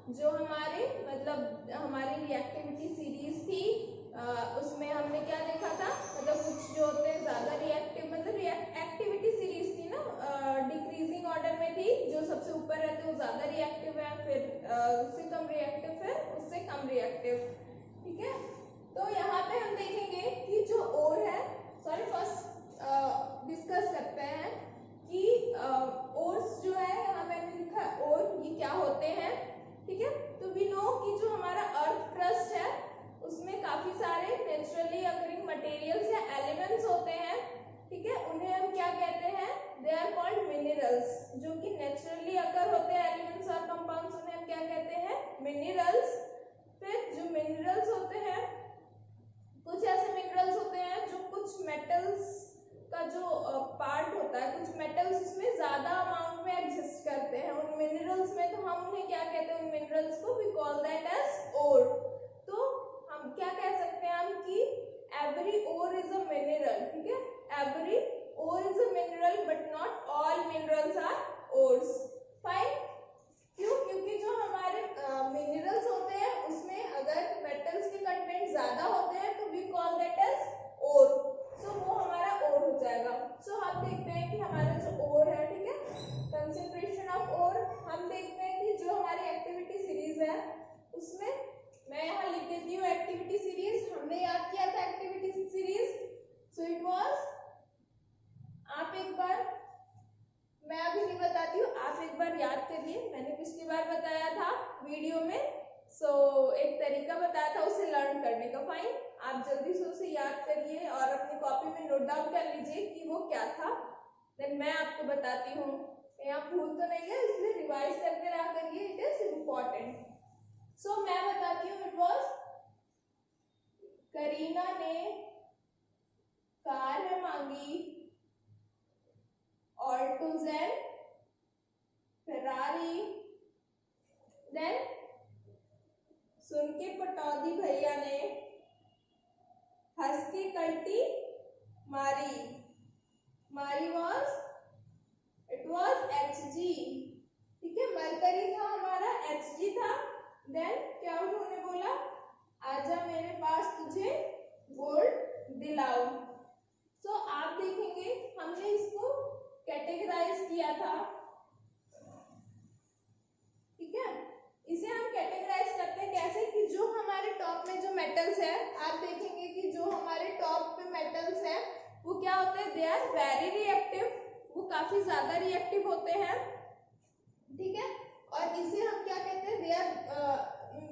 जो हमारे मतलब हमारी रिएक्टिविटी सीरीज थी उसमें हमने क्या देखा था, मतलब कुछ जो होते हैं ज्यादा रिएक्टिव, मतलब एक्टिविटी सीरीज थी ना, डिक्रीजिंग ऑर्डर में थी, जो सबसे ऊपर रहते हैं वो ज्यादा रिएक्टिव है, फिर उससे कम रिएक्टिव, फिर उससे कम रिएक्टिव। ठीक है, तो यहाँ पे हम देखेंगे कि जो ओर है, सॉरी फर्स्ट डिस्कस करते हैं कि ओर्स जो है, यहाँ पे मैंने लिखा है ओर, ये क्या होते हैं। ठीक है, तो वी नो कि जो हमारा अर्थ क्रस्ट है उसमें काफी सारे नेचुरली अकरिंग मटेरियल्स या एलिमेंट्स होते हैं। ठीक है, उन्हें हम क्या कहते हैं, दे आर कॉल्ड मिनरल्स। जो कि नेचुरली अकर होते हैं एलिमेंट्स और कंपाउंड्स, उन्हें हम क्या कहते हैं, मिनरल्स। फिर जो मिनरल्स होते हैं, कुछ ऐसे मिनरल्स होते हैं जो कुछ मेटल्स का जो पार्ट होता है, कुछ मेटल्स इसमें ज्यादा अमाउंट में एग्जिस्ट करते हैं उन मिनरल्स में, तो हम उन्हें क्या कहते हैं, उन मिनरल्स को we call that as ore. तो हम क्या कह सकते हैं हम कि every ore is a mineral. ठीक है, every ore is a mineral but not all minerals are ores. Fine, क्यों? क्योंकि जो हमारे मिनरल्स होते हैं उसमें अगर मेटल्स के कंटेंट ज्यादा होते हैं तो वी कॉल दैट एज ओर। सो वो हमारा ओर हो जाएगा। सो हम देखते हैं कि हमारा जो ओर है, ठीक है, कंसेंट्रेशन ऑफ ओर, हम देखते हैं कि जो हमारी एक्टिविटी सीरीज है उसमें, मैं यहाँ लिख देती हूँ एक्टिविटी सीरीज, हमने याद किया था activity series. So it was, आप एक बार, मैं अभी नहीं बताती हूँ, आप एक बार याद करिए, मैंने पिछली बार बताया था वीडियो में। एक तरीका बताया था उसे लर्न करने का। फाइन, आप जल्दी से उसे याद करिए और अपनी कॉपी में नोट डाउन कर लीजिए कि वो क्या था। देन मैं आपको बताती हूँ, यहाँ भूल तो नहीं है, इसलिए रिवाइज करके रहा करिए, इट इज इम्पोर्टेंट। सो मैं बताती हूँ, इट वॉज, करीना ने कार मांगी, ऑल्टुजेन, फेरारी, देन सुन के पटौदी भैया ने हंस के कल्टी मारी, मारी वॉज, इट वॉज HG। ठीक है, मरकरी था हमारा, HG था। देन क्या उन्होंने बोला, आजा मेरे पास तुझे गोल्ड दिलाऊं। सो आप देखेंगे हमने इसको कैटेगराइज किया था। ठीक है, इसे हम कैटेगराइज करते हैं कैसे कि जो हमारे टॉप में जो मेटल्स है, आप देखेंगे कि जो हमारे टॉप पे मेटल्स है वो क्या होते हैं, दे आर वेरी रिएक्टिव, वो काफी ज्यादा रिएक्टिव होते हैं। ठीक है, और इसे हम क्या कहते हैं, दे आर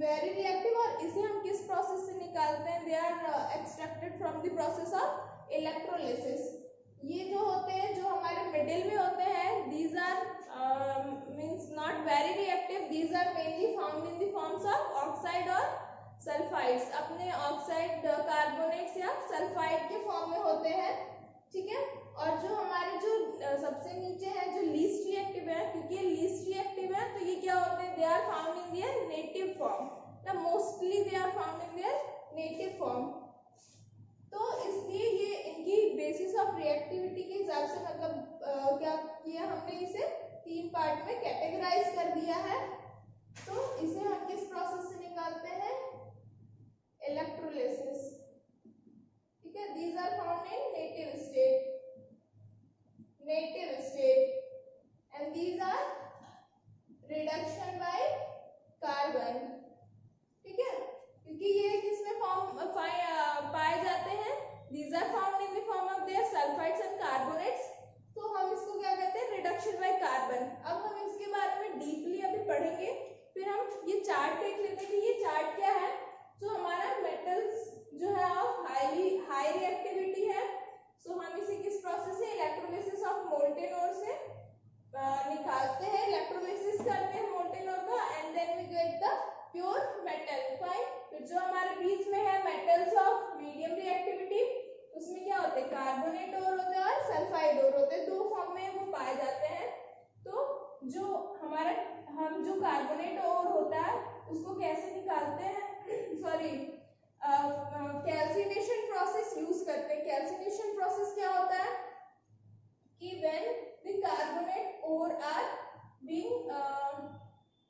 वेरी रिएक्टिव, और इसे हम किस प्रोसेस से निकालते हैं, they are extracted from the process of electrolysis. ये जो होते हैं, जो हमारे मिडिल में होते हैं, these are means not very reactive, these are mainly found in the forms of oxide और सल्फाइड्स, अपने ऑक्साइड कार्बोनेट्स या सल्फाइड के फॉर्म में होते हैं। ठीक है, और जो हमारे जो सबसे नीचे है, जो लीस्ट रिएक्टिव है, क्योंकि ये लीस्ट रिएक्टिव है तो ये क्या होते हैं, they are found in their native form, ना mostly they are found in their native form. तो इसलिए ये इनकी बेसिस ऑफ रिएक्टिविटी के हिसाब से, मतलब क्या किया हमने, इसे 3 पार्ट में कैटेगराइज कर दिया है। तो इसे हम किस प्रोसेस से निकालते हैं, इलेक्ट्रोलिसिस। ठीक है, these are found in native state, native state, and these are reduction by carbon. ठीक है, क्योंकि ये किसमें फॉर्म पाए जाते हैं, these are found in the form of their sulphides and carbonates, तो हम इसको क्या कहते हैं, रिडक्शन बाय कार्बन। अब हम इसके बारे में डीपली अभी पढ़ेंगे, फिर हम ये चार्ट देख लेते हैं कि ये चार्ट क्या है। जो हमारा मेटल्स जो है ऑफ हाई रिएक्टिविटी है, सो हम इसे किस प्रोसेस से, इलेक्ट्रोलिसिस ऑफ मोल्टेन ओर से निकालते हैं, इलेक्ट्रोलिसिस करते हैं मोल्टेन ओर का, and then we get the pure metal. Fine, फिर जो हमारे बीच में है मेटल्स ऑफ मीडियम रिएक्टिविटी, उसमें क्या होते हैं, कार्बोनेट ओर होते हैं और सल्फाइड ओर होते हैं, 2 फॉर्म में वो पाए जाते हैं। तो जो हमारा, हम जो कार्बोनेट ओर होता है उसको कैसे निकालते हैं, सॉरी कैल्सिनेशन प्रोसेस यूज करते हैं। कैल्सिनेशन प्रोसेस क्या होता है कि when the carbonate ore are being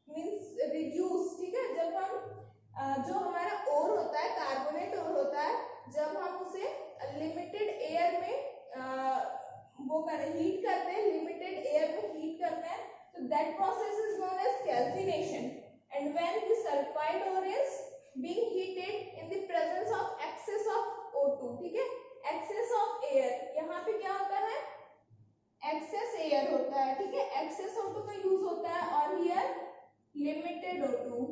means reduced, That process is known as calcination. And when the sulfide ore is being heated in the presence of excess of O2, ठीक है, excess of air, यहाँ पे क्या होता है, excess air होता है, ठीक है, excess O2 का यूज होता है, और here limited O2,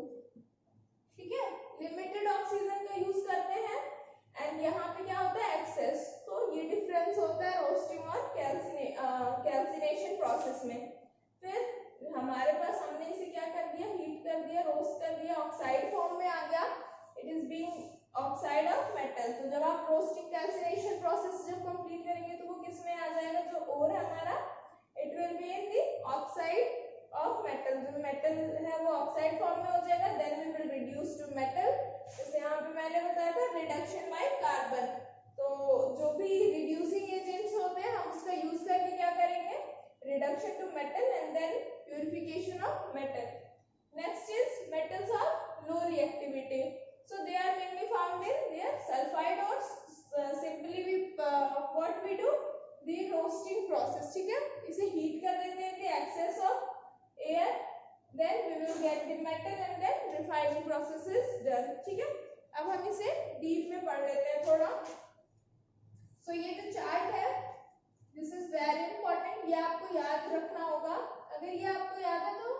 ठीक है, limited ऑक्सीजन का यूज करते हैं, एंड यहाँ पे क्या होता है, excess. तो ये डिफरेंस होता है रोस्टिंग और कैल्सिनेशन प्रोसेस में. फिर हमारे पास हमने इसे क्या कर दिया, हीट कर दिया, रोस्ट कर दिया, ऑक्साइड फॉर्म में आ गया, it is being oxide of metal. तो जब आप रोस्टिंग कैल्सिनेशन प्रोसेस जब कंप्लीट करेंगे तो वो किस में आ जाएगा, जो ओर है हमारा, it will be in the oxide of metal. जो मेटल है वो ऑक्साइड फॉर्म में हो जाएगा. Then we will reduce to metal. जैसे यहाँ पे मैंने बताया था रिडक्शन बाय कार्बन. तो जो भी रिड्यूसिंग एजेंट्स होते हैं हम उसका यूज करके क्या करेंगे, reduction to metal and then purification of metal. Next is metals of low reactivity. So they are mainly found in their sulfide ores. Simply we what we do, the roasting process, ठीक है, इसे heat कर देते हैं, the excess of air, then we will get the metal and then refining process is done. ठीक है, अब हम इसे deep में पढ़ लेते हैं थोड़ा. So ये जो चार्ट है, दिस इज वेरी इंपॉर्टेंट, ये आपको याद रखना होगा. अगर ये आपको याद है तो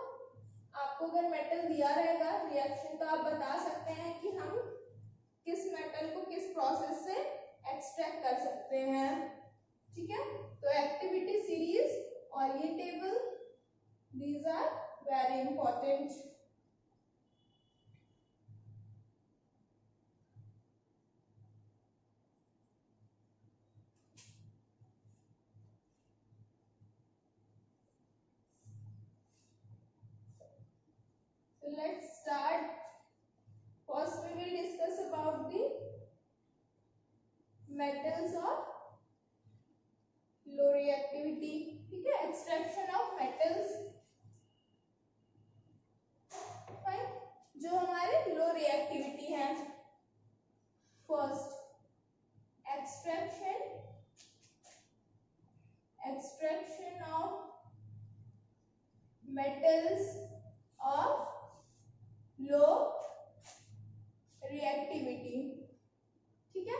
आपको अगर मेटल दिया रहेगा रिएक्शन तो आप बता सकते हैं कि हम किस मेटल को किस प्रोसेस से एक्सट्रैक्ट कर सकते हैं. ठीक है, तो एक्टिविटी सीरीज और ये table, these are very important. Let's start. First we will discuss about the metals of low reactivity. ठीक है, extraction of metals. Fine. जो हमारे low reactivity है, first extraction of metals of low reactivity. ठीक है,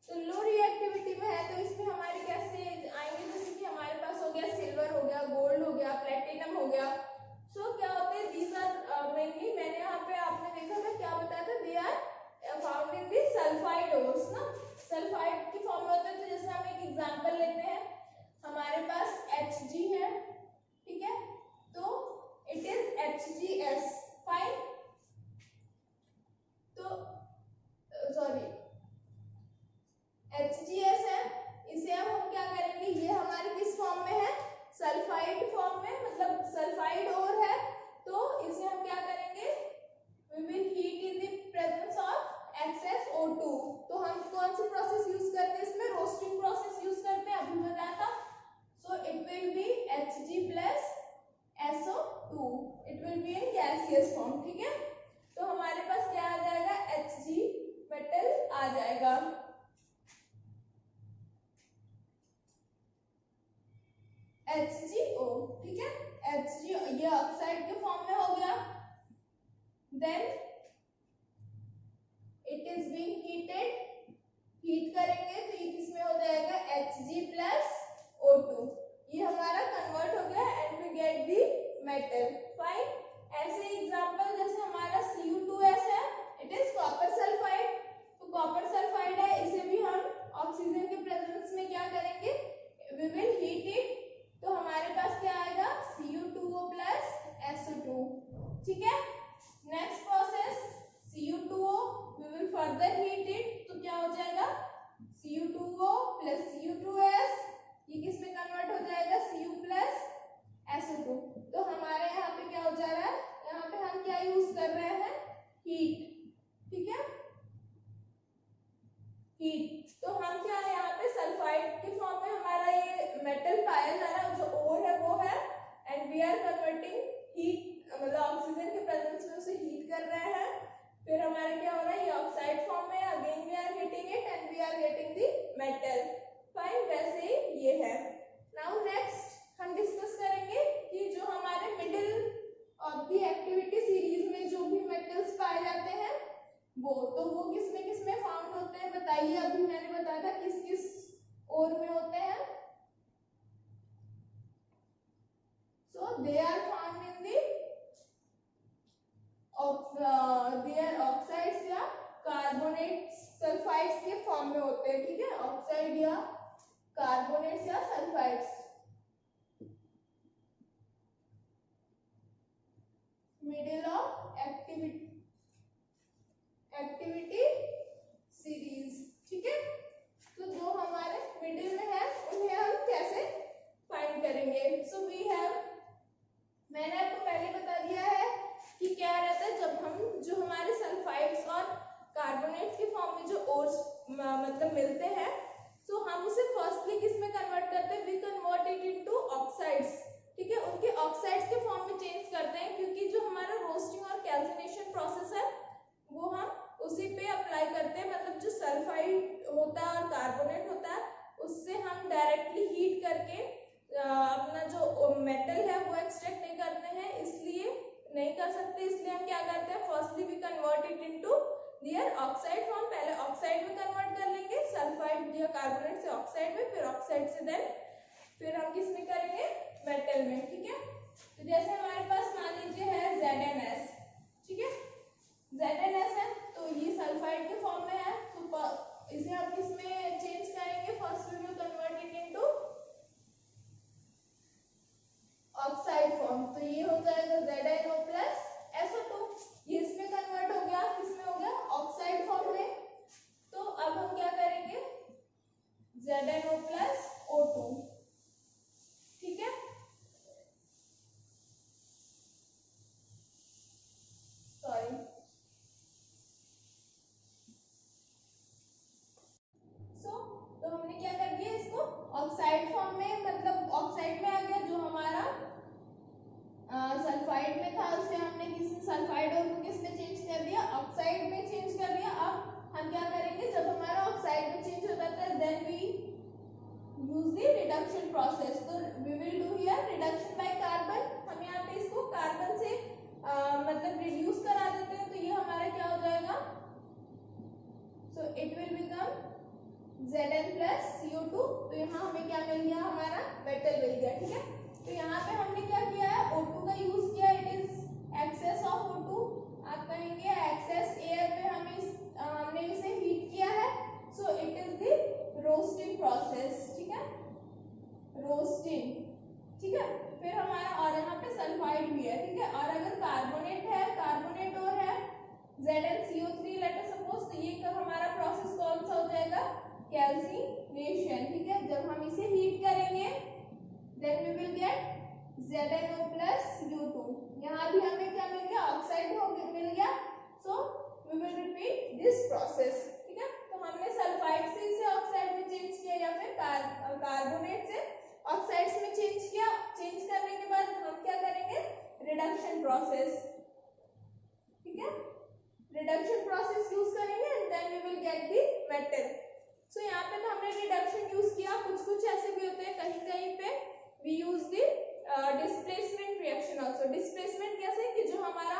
तो लो रिएक्टिविटी में है तो इसमें हमारे कैसे आएंगे, जैसे कि हमारे पास हो गया सिल्वर, हो गया गोल्ड, हो गया प्लेटिनम, हो गया. सो क्या होते हैं, दीज आर मेनली, मैंने यहाँ पे आपने देखा था क्या बताया था, they are found in the sulphide ores ना, सल्फाइड की फॉर्म में होते हैं. तो जैसे हम एक एग्जांपल लेते हैं, हमारे पास Hg है, ठीक है, तो इट इज HgS. फाइन, तो सॉरी HgS है, इसे अब हम क्या करेंगे, ये हमारे किस फॉर्म में है, सल्फाइड फॉर्म में, मतलब सल्फाइड ओर है. तो इसे हम क्या करेंगे, we will heat in the presence of excess O2. तो हम कौन सी प्रोसेस यूज करते हैं इसमें, रोस्टिंग प्रोसेस यूज करते हैं, अभी बताया था. So it will B Hg plus SO2. It will be in gaseous form. ठीक है, तो हमारे पास क्या आ जाएगा, Hg मेटल आ जाएगा. HgO, ठीक है, Hg ये ऑक्साइड के फॉर्म में हो गया. Then it is being heated, heat करेंगे तो ये किसमें हो जाएगा, Hg plus O2. ये हमारा कन्वर्ट हो गया and we get the metal. Fine, ऐसे एग्जांपल जैसे हमारा Cu2S है, इट इज कॉपर सल्फाइड. तो कॉपर सल्फाइड है, इसे भी हम ऑक्सीजन के प्रेजेंस में क्या करेंगे, वी विल हीट इट. तो हमारे पास क्या आएगा, Cu2O plus SO2. ठीक है, next process Cu2O, we will further heat it. तो क्या हो जाएगा, Cu2O plus Cu2S, ये किस में कन्वर्ट हो जाएगा, Cu plus SO2. तो हमारे यहाँ पे क्या हो जा रहा है, यहाँ पे हम क्या यूज कर रहे हैं, हीट. ठीक है, हीट. तो हम क्या है, यहाँ पे सल्फाइड के फॉर्म में हमारा ये मेटल पाया जा रहा है, जो ओर है वो है, and we are converting heat, मतलब ऑक्सीजन के प्रेजेंस में उसे हीट कर रहे हैं. फिर हमारा क्या हो रहा है, ये ऑक्साइड फॉर्म में, again we are heating it and we are getting the metal. Fine, वैसे ही ये है. नाउ नेक्स्ट हम डिस्कस करेंगे कि जो हमारे मिडिल पाए जाते हैं वो, तो वो किस में फाउंड होते हैं बताइए। अभी मैंने बताया था किस किस और में होते हैं। So they are found in the their oxides या कार्बोनेट्स सल्फाइड्स के फॉर्म में होते हैं, ठीक है, ऑक्साइड या कार्बोनेट्स या sulphides. Middle of activity series, ठीक है। तो जो हमारे मिडिल में है उन्हें हम कैसे फाइंड करेंगे। सो वी हैव, मैंने आपको पहले बता दिया है कि क्या रहता है जब हम जो हमारे सल्फाइड्स और कार्बोनेट्स के फॉर्म में जो ओर्स मतलब मिलते हैं, तो हम उसे फर्स्टली किस में कन्वर्ट करते हैं, we convert it into oxides, ठीक है, उनके ऑक्साइड्स के फॉर्म में चेंज करते हैं, क्योंकि जो हमारा रोस्टिंग और कैल्सिनेशन प्रोसेस है वो हम उसी पे अप्लाई करते हैं। मतलब जो सल्फाइड होता है और कार्बोनेट होता है उससे हम डायरेक्टली हीट करके अपना जो मेटल है वो एक्सट्रैक्ट नहीं करते हैं, इसलिए नहीं कर सकते, इसलिए हम क्या करते हैं, firstly we convert it into their oxide form. पहले ऑक्साइड में कन्वर्ट कर लेंगे, सल्फाइड या कार्बोनेट से ऑक्साइड में, फिर ऑक्साइड से देन फिर हम किस में करेंगे, मेटल में, ठीक है। तो जैसे हमारे पास मान लीजिए है ZnS, ठीक है, ZnS है तो ये सल्फाइड के फॉर्म में है, तो इसे हम किस में चेंज करेंगे, first we will convert it into oxide form, तो ये हो जाएगा ZnO प्लस SO2, ये इसमें कन्वर्ट हो गया, किसमें हो गया, ऑक्साइड फॉर्म में। तो अब हम क्या करेंगे, ZnO प्लस O2, ठीक है। सॉरी, तो हमने क्या कर दिया, इसको ऑक्साइड फॉर्म में, मतलब ऑक्साइड में आ गया, जो हमारा सल्फाइड में था उसे हमने किस सल्फाइड और को किस में चेंज कर दिया, ऑक्साइड में चेंज कर दिया। अब हम क्या करेंगे, जब हमारा ऑक्साइड में चेंज हो जाता है then we use the reduction process, तो we will do here reduction by carbon. हम यहाँ पे इसको कार्बन से मतलब रिड्यूस करा देते हैं, तो ये हमारा क्या हो जाएगा, so it will become Zn plus CO2, तो यहाँ हमें क्या मिल गया, हमारा मेटल मिल गया, ठीक है। तो यहाँ पे हमने क्या किया है, O2 का यूज किया, it is access of O2, आप कहेंगे एक्सेस एयर पे हमने इसे हीट किया है, so it is the roasting process, ठीक है, रोस्टिंग, ठीक है। फिर हमारा और यहाँ पे सल्फाइड भी है, ठीक है, और अगर कार्बोनेट है, कार्बोनेट और है ZnCO3 लेट अस सपोज, तो ये हमारा प्रोसेस कौन सा हो जाएगा, कैल्सिनेशन, ठीक है। जब हम इसे हीट करेंगे then we will get ZnO plus U2, यहाँ भी हमें क्या मिल गया, ऑक्साइड मिल गया, so we will repeat this process, ठीक है। तो हमने सल्फाइड से इसे ऑक्साइड में चेंज किया या फिर कार्बोनेट से ऑक्साइड्स में चेंज किया, चेंज करने के बाद हम क्या करेंगे, रिडक्शन प्रोसेस, ठीक है, रिडक्शन प्रोसेस यूज करेंगे and then we will get the metal. So यहाँ पे तो हमने रिडक्शन यूज किया, कुछ ऐसे भी होते हैं कहीं पे we use the displacement reaction also. Displacement कैसे, कि जो हमारा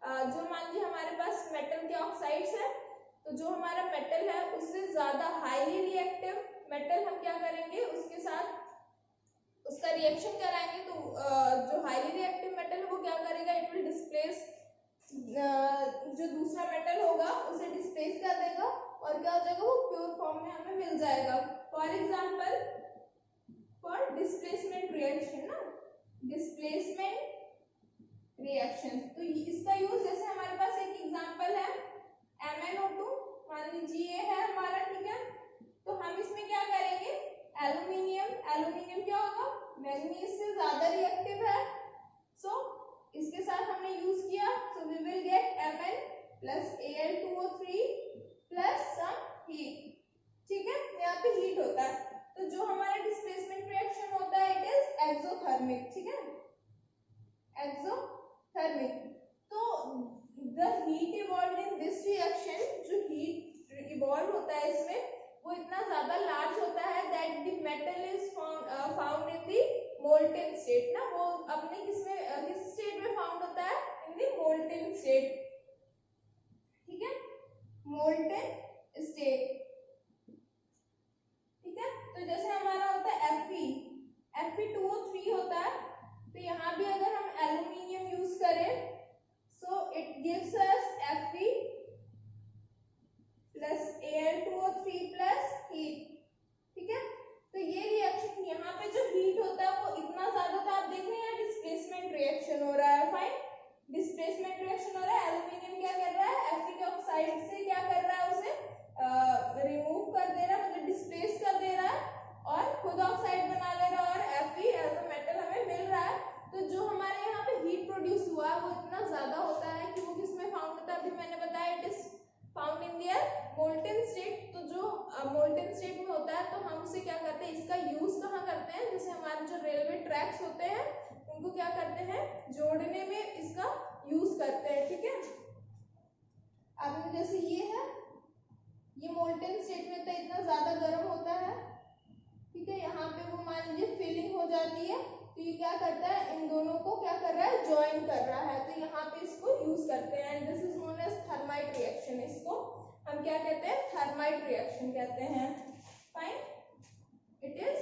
जो मान लीजिए हमारे पास मेटल के ऑक्साइड्स है, तो जो हमारा मेटल है उससे ज्यादा हाईली रिएक्टिव मेटल हम क्या करेंगे, उसके साथ उसका रिएक्शन कराएंगे, तो जो हाईली रिएक्टिव मेटल है वो क्या करेगा, इट विल डिस्प्लेस जो दूसरा मेटल होगा उसे डिस्प्लेस कर देगा, और क्या हो जाएगा, वो प्योर फॉर्म में हमें मिल जाएगा। For example for displacement reaction ना, डिस्प्लेसमेंट रिएक्शन, तो इसका यूज जैसे हमारे पास एक एग्जांपल है MnO2, मान लीजिए ये है हमारा, ठीक है, तो हम इसमें क्या करेंगे, एल्यूमिनियम क्या होगा, मैंगनीज से ज्यादा रिएक्टिव है, सो इसके साथ हमने यूज किया, so we will get Mn plus Al2O3 plus some heat, ठीक है, यहाँ पे हीट होता है, तो जो हमारा डिस्प्लेसमेंट रिएक्शन होता है इट इज एक्सोथर्मिक, ठीक है, एक्सोथर्मिक। तो the heat evolved in this reaction, जो हीट इवॉल्व होता है इसमें वो इतना ज्यादा लार्ज होता है that the metal is found in the molten state ना, वो अपने किस स्टेट में फाउंड होता है, in the molten state, molten state. ठीक है, तो जैसे हमारा होता है Fe2O3 होता है, तो यहाँ भी अगर हम एल्यूमिनियम यूज करें so it gives us Fe plus Al2O3 plus heat. ठीक है, तो ये रिएक्शन यहाँ पे जो हीट होता है वो इतना ज्यादा था, आप देख रहे हैं डिस्प्लेसमेंट रिएक्शन हो रहा है। फाइन, डिस्प्लेसमेंट रिएक्शन हो रहा है, एल्यूमिनियम क्या कर रहा है, Fe के ऑक्साइड से क्या कर रहा है, उसे रिमूव कर दे रहा है, मतलब डिस्प्लेस कर दे रहा है और खुद ऑक्साइड बना ले रहा है और Fe एज अ मेटल हमें मिल रहा है। तो जो हमारे यहाँ पे हीट प्रोड्यूस हुआ है वो इतना ज्यादा होता है कि वो किसमें फाउंड होता है, अभी मैंने बताया it is found in there molten state. तो जो मोल्टेन स्टेट में होता है तो हम उसे क्या करते हैं, इसका यूज कहाँ करते हैं, जैसे हमारे जो रेलवे ट्रैक्स होते हैं उनको क्या करते हैं, जोड़ने में इसका यूज करते हैं। ठीक है, अब जैसे ये मोल्टेन स्टेट में तो इतना ज्यादा गर्म होता है। ठीक है, यहाँ पे वो मान लीजिए फिलिंग हो जाती है, तो ये क्या करता है, इन दोनों को क्या कर रहा है, ज्वाइन कर रहा है, तो यहाँ पे इसको यूज करते हैं and this is known as thermite reaction. इसको हम क्या कहते हैं, थर्माइट रिएक्शन कहते हैं। Fine, it is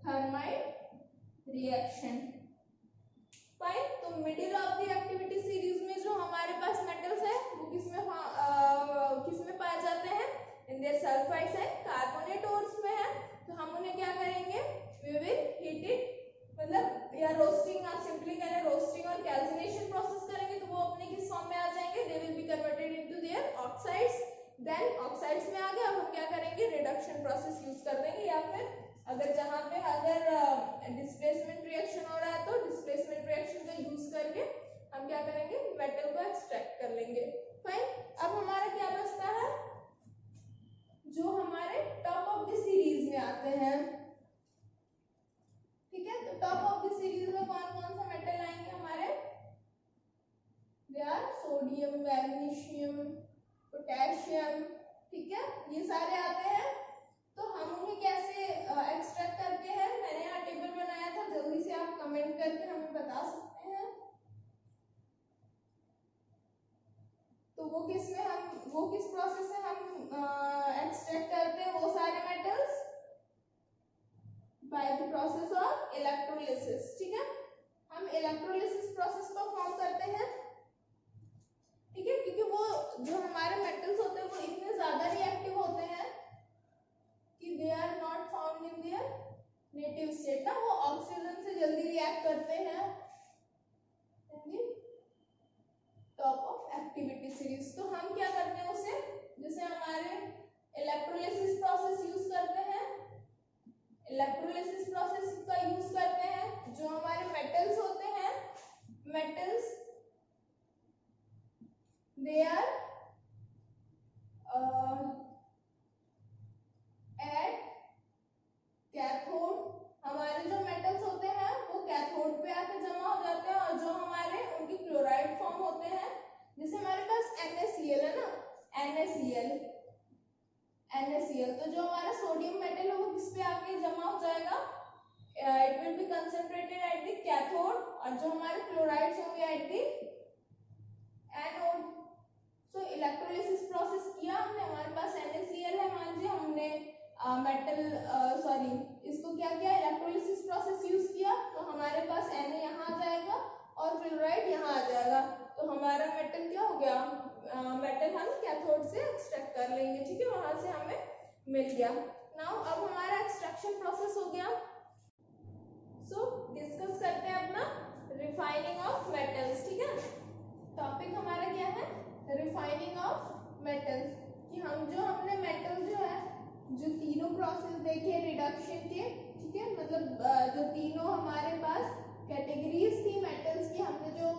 thermite reaction. Fine, तो middle of the activity series में जो हमारे पास मेटल्स है वो किसमें पाए जाते हैं, in their sulphides and carbonate ores में है। तो हम उन्हें क्या करेंगे, वी विल हीट इट, मतलब या रोस्टिंग, आप सिंपली कह रहे हैं रोस्टिंग और कैल्सिनेशन प्रोसेस करेंगे तो वो अपने किस फॉर्म में आ जाएंगे, they will be converted into their oxides. Then oxides में आ गए, अब हम क्या करेंगे, रिडक्शन प्रोसेस यूज कर देंगे, या फिर अगर जहां पे अगर डिस्प्लेसमेंट रिएक्शन हो रहा है तो डिस्प्लेसमेंट रिएक्शन का यूज करके हम क्या करेंगे, मेटल को एक्सट्रैक्ट कर लेंगे। फाइन, अब हमारा क्या बचता है, जो हमारे टॉप ऑफ द सीरीज में आते हैं। ठीक है, तो टॉप ऑफ द सीरीज में कौन कौन सा मेटल आएंगे हमारे, they are sodium, magnesium, potassium. ठीक है, ये सारे आते हैं। तो हम उन्हें कैसे एक्सट्रैक्ट करते हैं, मैंने यहाँ टेबल बनाया था, जल्दी से आप कमेंट करके हमें बता सकते हैं। तो वो किस प्रोसेस से हम एक्सट्रैक्ट करते हैं वो सारे metals, by the process of electrolysis. ठीक है, हम इलेक्ट्रोलिसिस प्रोसेस को फॉर्म करते हैं। ठीक है, क्योंकि वो जो हमारे मेटल्स होते हैं वो इतने ज्यादा रिएक्टिव होते हैं कि they are not found in their native state ना, वो ऑक्सीजन से जल्दी रिएक्ट करते हैं टॉप ऑफ एक्टिविटी सीरीज। तो हम क्या करते हैं उसे, जैसे हमारे इलेक्ट्रोलिसिस प्रोसेस यूज करते हैं, इलेक्ट्रोलिसिस प्रोसेस का यूज करते हैं, जो हमारे मेटल्स होते हैं, metals they are at cathode, हमारे जो मेटल्स होते हैं वो कैथोड पे आके जमा हो जाते हैं, और जो हमारे उनकी क्लोराइड फॉर्म होते हैं, जैसे हमारे पास NaCl है ना, NaCl, तो जो हमारा सोडियम मेटल है वो किस पे आके जमा हो जाएगा, it will B concentrated at the cathode, और जो हमारे क्लोराइड्स होंगे at the anode. So electrolysis process किया हमने, हमारे पास NaCl है, मान लीजिए हमने इसको क्या किया, इलेक्ट्रोलिसिस प्रोसेस यूज किया, तो हमारे पास Na यहाँ आ जाएगा और क्लोराइड यहाँ आ जाएगा, तो हमारा मेटल क्या हो गया, मेटल हम कैथोड से एक्सट्रैक्ट कर लेंगे। ठीक है, वहां से हमें मिल गया। नाउ अब हमारा एक्सट्रैक्शन प्रोसेस हो गया। सो डिस्कस करते हैं अपना रिफाइनिंग ऑफ मेटल्स। ठीक है, टॉपिक हमारा क्या है, रिफाइनिंग ऑफ मेटल्स, कि हमने मेटल जो तीनों प्रोसेस देखे रिडक्शन के। ठीक है, मतलब जो तीनों हमारे पास कैटेगरीज थी मेटल्स की, हमने जो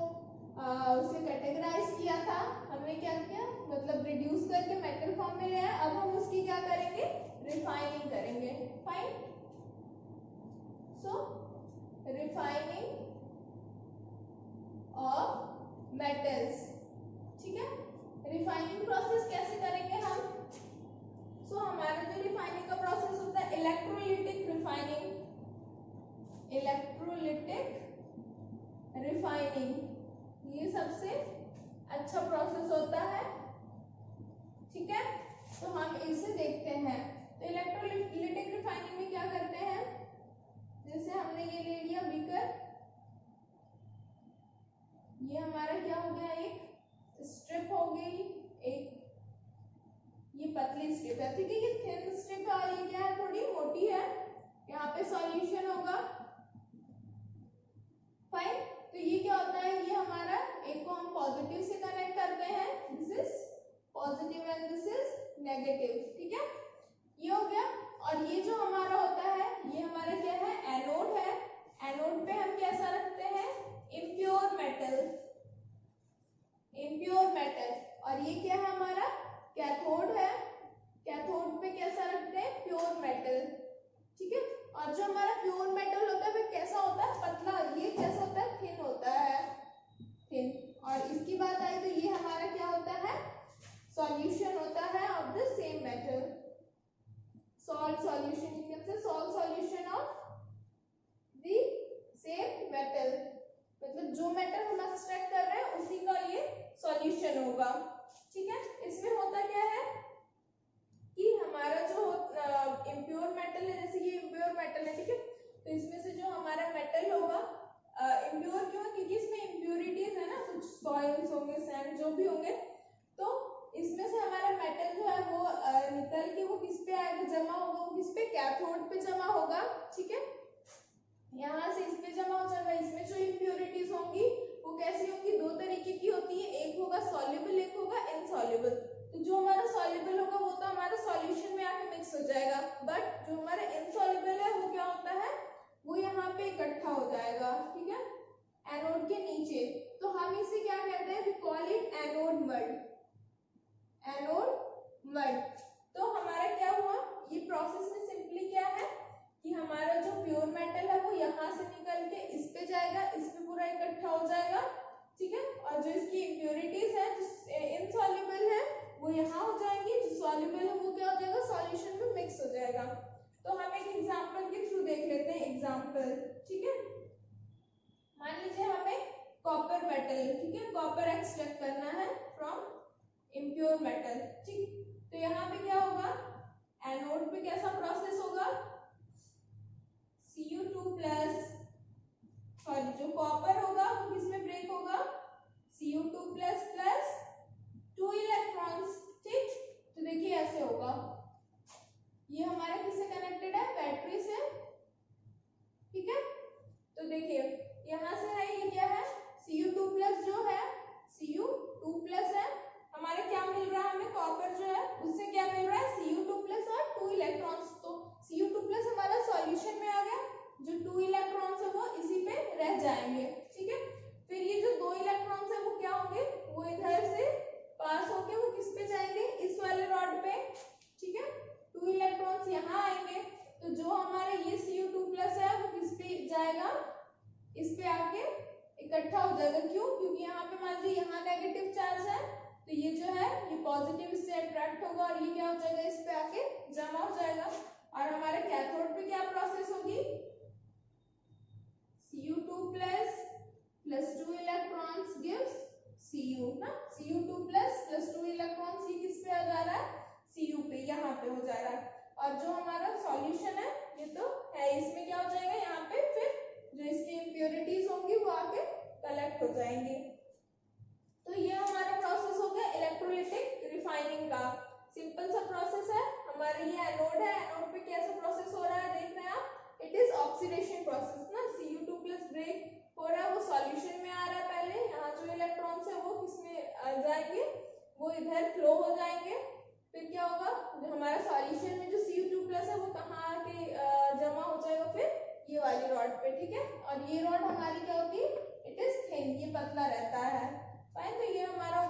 उसे कैटेगराइज किया था, हमने क्या किया, मतलब रिड्यूस करके मेटल फॉर्म में लिया। अब हम उसकी क्या करेंगे, रिफाइनिंग करेंगे। Fine, so refining of metals. ठीक है, रिफाइनिंग प्रोसेस कैसे करेंगे हम, सो हमारा जो रिफाइनिंग का प्रोसेस होता है इलेक्ट्रोलिटिक रिफाइनिंग, ये सबसे अच्छा प्रोसेस होता है ठीक है, तो हम इसे देखते हैं। तो इलेक्ट्रोलिटिक रिफाइनिंग में क्या करते हैं, जैसे हमने ये ले लिया बीकर, ये हमारा क्या हो गया, एक स्ट्रिप हो गई, एक ये पतली स्ट्रिप है, ठीक है, ये थिन स्ट्रिप है और ये क्या है, थोड़ी मोटी है। यहाँ पे सॉल्यूशन होगा, फाइन। तो ये क्या होता है, ये हमारा एक को हम पॉजिटिव से कनेक्ट करते हैं, this is positive and this is negative, ठीक है, ये हो गया। और ये जो हमारा होता है, ये हमारा क्या है, एनोड है। एनोड पे हम कैसा रखते हैं, इम्प्योर मेटल, इम्प्योर मेटल। और ये क्या है हमारा, कैथोड है। कैथोड पे कैसा रखते हैं, प्योर मेटल, ठीक है। और जो हमारा प्योर मेटल होता है वो कैसा होता है, पतला, ये कैसा होता है, थिन होता है, थिन। और इसकी बात आई तो ये हमारा क्या होता है, सॉल्यूशन होता है of the same metal, salt solution, you can say salt solution of the same metal, मतलब जो मेटल हम एक्सट्रैक्ट कर रहे हैं उसी का ये सॉल्यूशन होगा, ठीक है। इसमें होता क्या है कि हमारा जो इम्प्योर मेटल है, जैसे ये इम्प्योर मेटल है, ठीक है, तो इसमें से जो हमारा मेटल होगा, इम्प्योर क्यों, क्योंकि इसमें इम्प्योरिटीज है ना, कुछ सॉइल्स होंगे, सैंड जो भी होंगे, तो इसमें से हमारा मेटल जो है वो निकल के वो किस पे आएगा, जमा होगा, वो किस पे, कैथोड पे जमा होगा, ठीक है। यहाँ से इस पे जमा हो जाएगा। इसमें जो इम्प्योरिटीज होंगी वो कैसी होंगी, दो तरीके की होती है, एक होगा सॉल्युबल, एक होगा इनसॉल्युबल। तो जो हमारा सॉल्युबल होगा वो तो हमारा सॉल्यूशन में आके मिक्स हो जाएगा, बट जो हमारा इनसॉल्युबल है वो क्या होता है, वो यहाँ पे इकट्ठा हो जाएगा, ठीक है, एनोड के नीचे। तो हम इसे क्या कहते हैं, we call it anode mud, anode mud. तो हमारा क्या हुआ, ये प्रोसेस में सिंपली क्या है कि हमारा जो प्योर मेटल है वो यहाँ से निकल के इस पे जाएगा, इस पे पूरा इकट्ठा हो जाएगा, ठीक है। और जो इसकी इम्प्योरिटीज है, जो इनसॉल्युबल है, वो यहाँ हो जाएंगी, जो सॉल्युबल है वो क्या हो जाएगा, सॉल्यूशन में मिक्स हो जाएगा। तो हम एक एग्जांपल के थ्रू देख लेते हैं, एग्जांपल, ठीक है। मान लीजिए हमें कॉपर मेटल, ठीक है, कॉपर एक्सट्रैक्ट करना है फ्रॉम इम्प्योर मेटल, ठीक। तो यहाँ पे क्या होगा, एनोड पे कैसा प्रोसेस होगा, Cu2+, सॉरी जो कॉपर होगा वो किसमें ब्रेक होगा, Cu2+ 2 इलेक्ट्रॉन्स, ठीक। तो देखिए ऐसे होगा, ये हमारा किससे कनेक्टेड है, बैटरी से, ठीक है। तो देखिए यहाँ से है, ये क्या है, Cu2+ जो है, Cu2+ है, हमारे क्या मिल रहा है, हमें कॉपर जो है उससे क्या मिल रहा है, Cu2+ और 2 इलेक्ट्रॉन्स। तो Cu2+ हमारा सॉल्यूशन में आ गया, जो 2 इलेक्ट्रॉन्स है वो इसी पे रह जाएंगे, ठीक है। फिर ये जो 2 इलेक्ट्रॉन्स है वो क्या होंगे, वो इधर से पास होके वो किस पे जाएंगे, इस वाले रॉड पे, ठीक है। 2 इलेक्ट्रॉन्स यहाँ आएंगे, तो जो हमारे ये Cu2+ है वो किस पे जाएगा, इस पे आके इकट्ठा हो जाएगा। क्यों, क्योंकि यहाँ पे मान लीजिए यहाँ नेगेटिव चार्ज है, तो ये जो है ये पॉजिटिव इससे अट्रैक्ट होगा और ये क्या हो जाएगा, इस पे आके जमा हो जाएगा। और हमारे कैथोड पे क्या प्रोसेस होगी, Cu2+ + 2 इलेक्ट्रॉन्स गिव्स Cu ना, Cu2+ + 2 इलेक्ट्रॉन्स ये किस पे आ जा रहा है, Cu पे, यहाँ पे हो जा रहा है। और जो हमारा सॉल्यूशन है ये तो है, इसमें क्या हो जाएगा, यहाँ पे फिर जो इसकी इम्प्योरिटीज होंगी वो आके कलेक्ट हो जाएंगी। तो ये हमारा प्रोसेस हो गया इलेक्ट्रोलिटिक रिफाइनिंग का, सिंपल सा प्रोसेस है। हमारा ये एनोड है, एनोड पे कैसा प्रोसेस हो रहा है देख रहे हैं आप, इट इज ऑक्सीडेशन प्रोसेस ना, Cu2+ ब्रेक हो रहा है, वो सॉल्यूशन में आ रहा है, पहले यहाँ जो इलेक्ट्रॉन्स है वो किसमें जाएंगे, वो इधर फ्लो हो जाएंगे। फिर क्या होगा, जो हमारा सॉल्यूशन में जो Cu2+ है वो कहाँ आके जमा हो जाएगा, फिर ये वाली रॉड पे, ठीक है। और ये रॉड हमारी क्या होती है, इट इज थिन, ये पतला रहता है, फाइन। तो ये हमारा